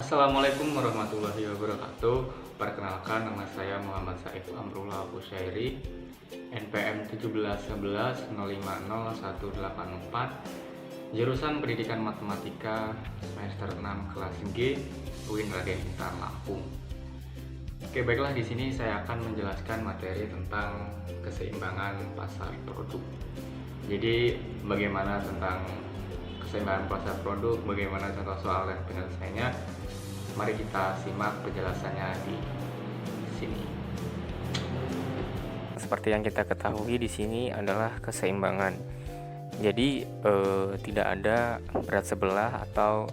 Assalamualaikum warahmatullahi wabarakatuh. Perkenalkan, nama saya Muhammad Saif Amrullah Busyairi, NPM 171500184, jurusan Pendidikan Matematika semester 6 kelas G, UIN Raden Intan Lampung. Oke, baiklah, di sini saya akan menjelaskan materi tentang keseimbangan pasar produk. Jadi, bagaimana tentang keseimbangan pasar produk, bagaimana contoh soal dan penyelesaiannya. Mari kita simak penjelasannya di sini. Seperti yang kita ketahui di sini adalah keseimbangan. Jadi tidak ada berat sebelah atau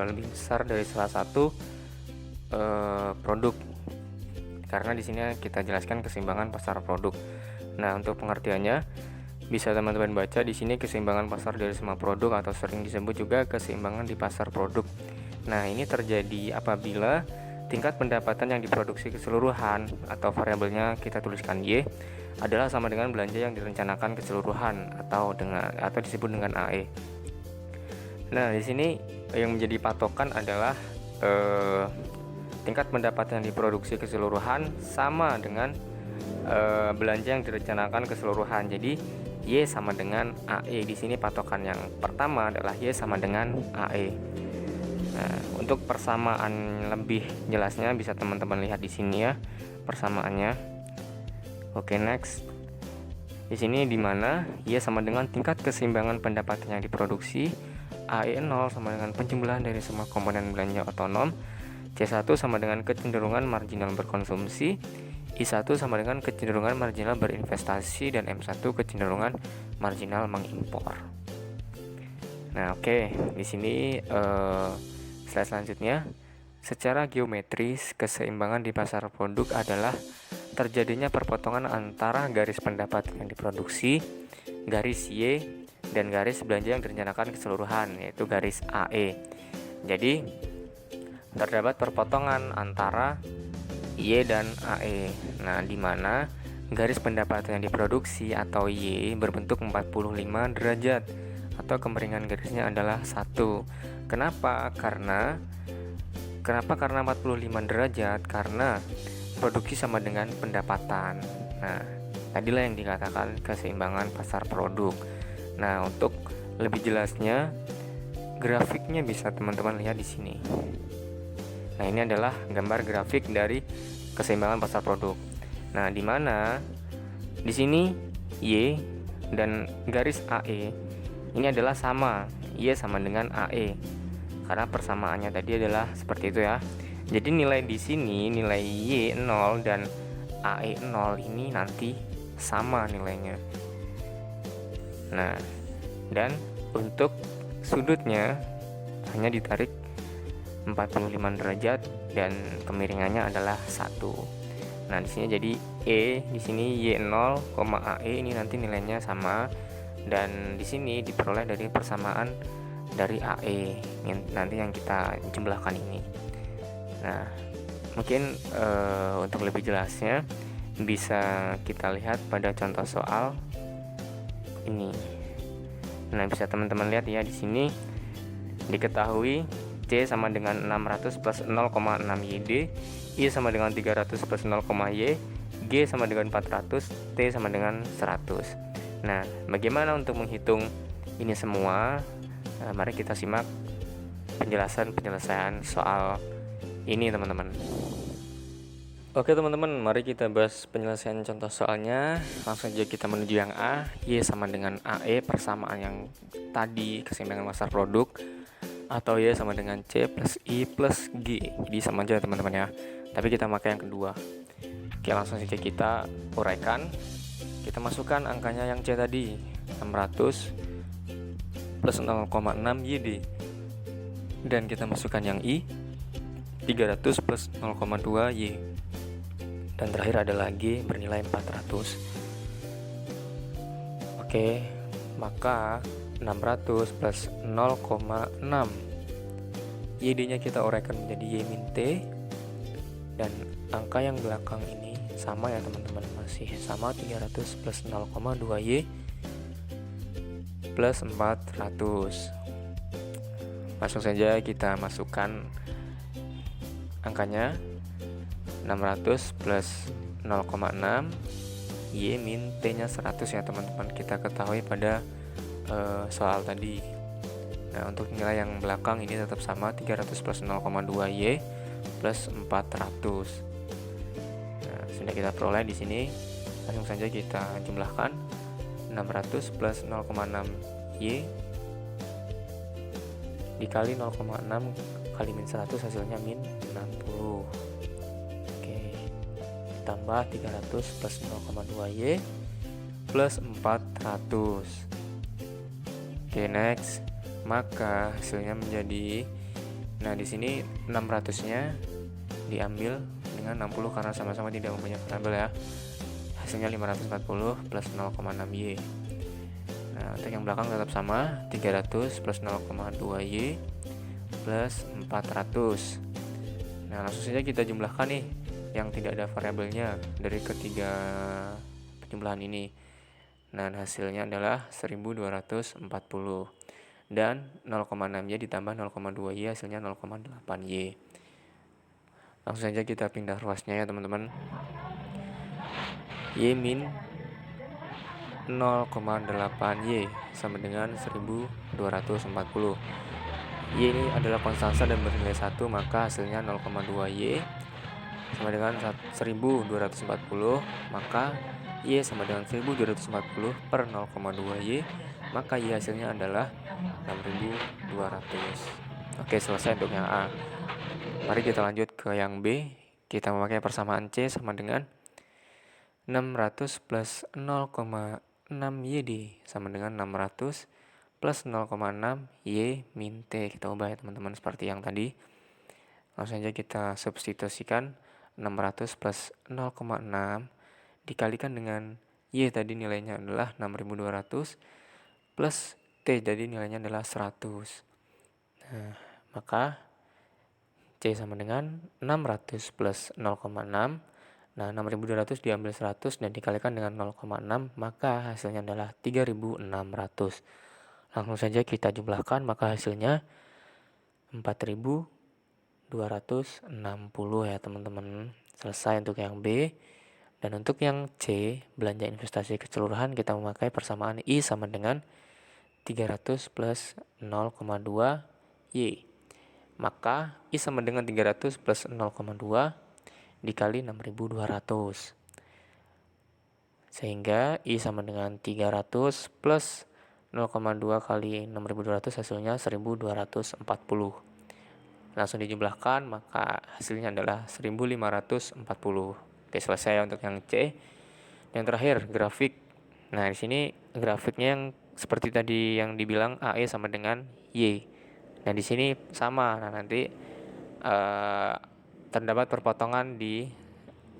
lebih besar dari salah satu produk. Karena di sini kita jelaskan keseimbangan pasar produk. Nah, untuk pengertiannya bisa teman-teman baca di sini keseimbangan pasar dari semua produk atau sering disebut juga keseimbangan di pasar produk. Nah, ini terjadi apabila tingkat pendapatan yang diproduksi keseluruhan atau variabelnya kita tuliskan Y adalah sama dengan belanja yang direncanakan keseluruhan atau disebut dengan AE. Nah, di sini yang menjadi patokan adalah tingkat pendapatan yang diproduksi keseluruhan sama dengan belanja yang direncanakan keseluruhan. Jadi Y sama dengan AE. Di sini patokan yang pertama adalah Y sama dengan AE. Nah, untuk persamaan lebih jelasnya bisa teman-teman lihat di sini ya persamaannya. Oke, next. Di sini dimana Y sama dengan tingkat keseimbangan pendapatan yang diproduksi, AE 0 sama dengan penjumlahan dari semua komponen belanja otonom, C1 sama dengan kecenderungan marginal berkonsumsi, I1 sama dengan kecenderungan marginal berinvestasi, dan M1 kecenderungan marginal mengimpor. Nah, oke, di sini slide selanjutnya, secara geometris keseimbangan di pasar produk adalah terjadinya perpotongan antara garis pendapatan yang diproduksi, garis Y, dan garis belanja yang direncanakan keseluruhan, yaitu garis AE. Jadi terdapat perpotongan antara Y dan AE. Nah, di mana garis pendapatan yang diproduksi atau Y berbentuk 45 derajat atau kemiringan garisnya adalah 1. Kenapa? Karena 45 derajat? Karena produksi sama dengan pendapatan. Nah, tadilah yang dikatakan keseimbangan pasar produk. Nah, untuk lebih jelasnya grafiknya bisa teman-teman lihat di sini. Nah, ini adalah gambar grafik dari keseimbangan pasar produk. Nah, di mana di sini Y dan garis AE ini adalah sama, Y sama dengan AE. Karena persamaannya tadi adalah seperti itu ya. Jadi nilai di sini, nilai Y 0 dan AE 0 ini nanti sama nilainya. Nah, dan untuk sudutnya hanya ditarik 45 derajat dan kemiringannya adalah 1. Nah, di sini jadi di sini Y0, AE ini nanti nilainya sama, dan di sini diperoleh dari persamaan dari AE nanti yang kita jumlahkan ini. Nah, mungkin untuk lebih jelasnya bisa kita lihat pada contoh soal ini. Nah, bisa teman-teman lihat ya di sini diketahui C sama dengan 600 plus 0,6 YD, I sama dengan 300 plus 0, Y, G sama dengan 400, T sama dengan 100. Nah, bagaimana untuk menghitung ini semua? Nah, mari kita simak penyelesaian soal ini, teman-teman. Oke, teman-teman, mari kita bahas penyelesaian contoh soalnya. Langsung saja kita menuju yang A. Y sama dengan AE, persamaan yang tadi keseimbangan pasar produk, atau Y sama dengan C plus I plus G. Jadi sama aja, teman-teman ya. Tapi kita pakai yang kedua. Oke, langsung saja kita uraikan. Kita masukkan angkanya yang C tadi, 600 plus 0,6 YD, dan kita masukkan yang I, 300 plus 0,2 Y, dan terakhir adalah G bernilai 400. Oke, maka 600 plus 0,6 YD nya kita uraikan menjadi Y min T, dan angka yang belakang ini sama ya teman-teman, masih sama, 300 plus 0,2 Y plus 400. Langsung saja kita masukkan angkanya 600 plus 0,6 Y min T-nya 100 ya teman-teman, kita ketahui pada soal tadi. Nah, untuk nilai yang belakang ini tetap sama, 300 plus 0,2 Y plus 400. Nah, sudah kita peroleh di sini. Langsung saja kita jumlahkan. 600 plus 0,6 Y dikali 0,6 kali min 100 hasilnya min 60. Oke, tambah 300 plus 0,2 Y plus 400. Oke, next. Maka hasilnya menjadi, nah di sini 600-nya diambil dengan 60 karena sama-sama tidak mempunyai variabel ya. Hasilnya 540 plus 0,6 Y. Nah, untuk yang belakang tetap sama, 300 plus 0,2 Y plus 400. Nah, langsung saja kita jumlahkan nih yang tidak ada variabelnya dari ketiga penjumlahan ini. Nah, hasilnya adalah 1240. Dan 0,6Y ditambah 0,2Y hasilnya 0,8Y. Langsung saja kita pindah ruasnya ya teman-teman. Y min 0,8Y sama dengan 1240. Y ini adalah konstanta dan bernilai 1, maka hasilnya 0,2Y sama dengan 1240, maka Y sama dengan 1240 per 0,2Y, maka Y hasilnya adalah 6200. Oke, selesai untuk yang A. Mari kita lanjut ke yang B. Kita memakai persamaan C sama dengan 600 plus 0,6YD sama dengan 600 plus 0,6 Y min T. Kita ubah ya teman-teman seperti yang tadi. Langsung saja kita substitusikan. 600 plus 0,6 dikalikan dengan Y tadi nilainya adalah 6200 plus T jadi nilainya adalah 100. Nah, maka C sama dengan 600 plus 0,6. Nah, 6200 diambil 100 dan dikalikan dengan 0,6, maka hasilnya adalah 3600. Langsung saja kita jumlahkan, maka hasilnya 4260 ya teman-teman. Selesai untuk yang B. Dan untuk yang C, belanja investasi keseluruhan, kita memakai persamaan I sama dengan 300 plus 0,2 Y. Maka I sama dengan 300 plus 0,2 dikali 6200. Sehingga I sama dengan 300 plus 0,2 kali 6200 hasilnya 1240. Langsung dijumlahkan, maka hasilnya adalah 1540. Oke, selesai untuk yang C. Yang terakhir, grafik. Nah, di sini grafiknya yang seperti tadi yang dibilang AE sama dengan Y. Nah, di sini sama. Nah, nanti terdapat perpotongan di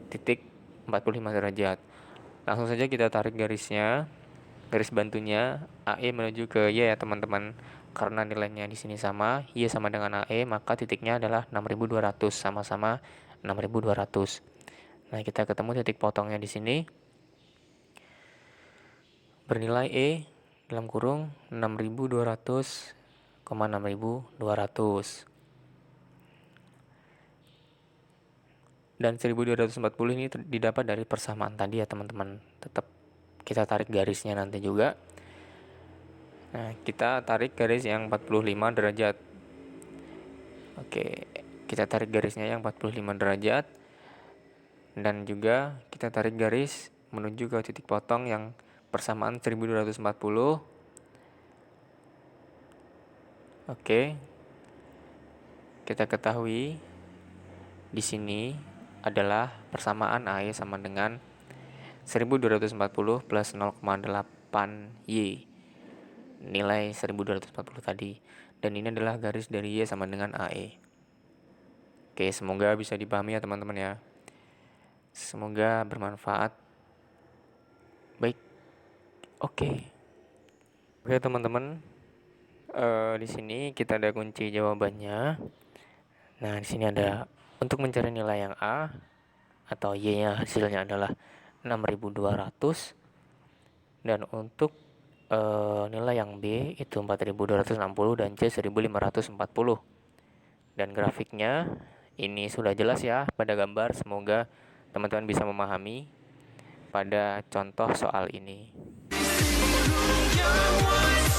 titik 45 derajat. Langsung saja kita tarik garisnya, garis bantunya AE menuju ke Y ya teman-teman. Karena nilainya di sini sama, Y sama dengan AE, maka titiknya adalah 6200, sama-sama 6200. Nah, kita ketemu titik potongnya di sini. Bernilai E dalam kurung 6200, 6200. Dan 1240 ini didapat dari persamaan tadi ya teman-teman. Tetap kita tarik garisnya nanti juga. Nah, kita tarik garis yang 45 derajat. Oke, kita tarik garisnya yang 45 derajat. Dan juga kita tarik garis menuju ke titik potong yang persamaan 1240. Oke. Kita ketahui di sini adalah persamaan AE sama dengan 1240 plus 0,8Y. Nilai 1240 tadi. Dan ini adalah garis dari Y sama dengan AE. Oke, semoga bisa dipahami ya teman-teman ya. Semoga bermanfaat. Baik. Oke, teman-teman. Di sini kita ada kunci jawabannya. Nah, di sini ada untuk mencari nilai yang A atau Y-nya hasilnya adalah 6200. Dan untuk nilai yang B itu 4260 dan C 1540. Dan grafiknya ini sudah jelas ya pada gambar. Semoga teman-teman bisa memahami pada contoh soal ini. Young ones,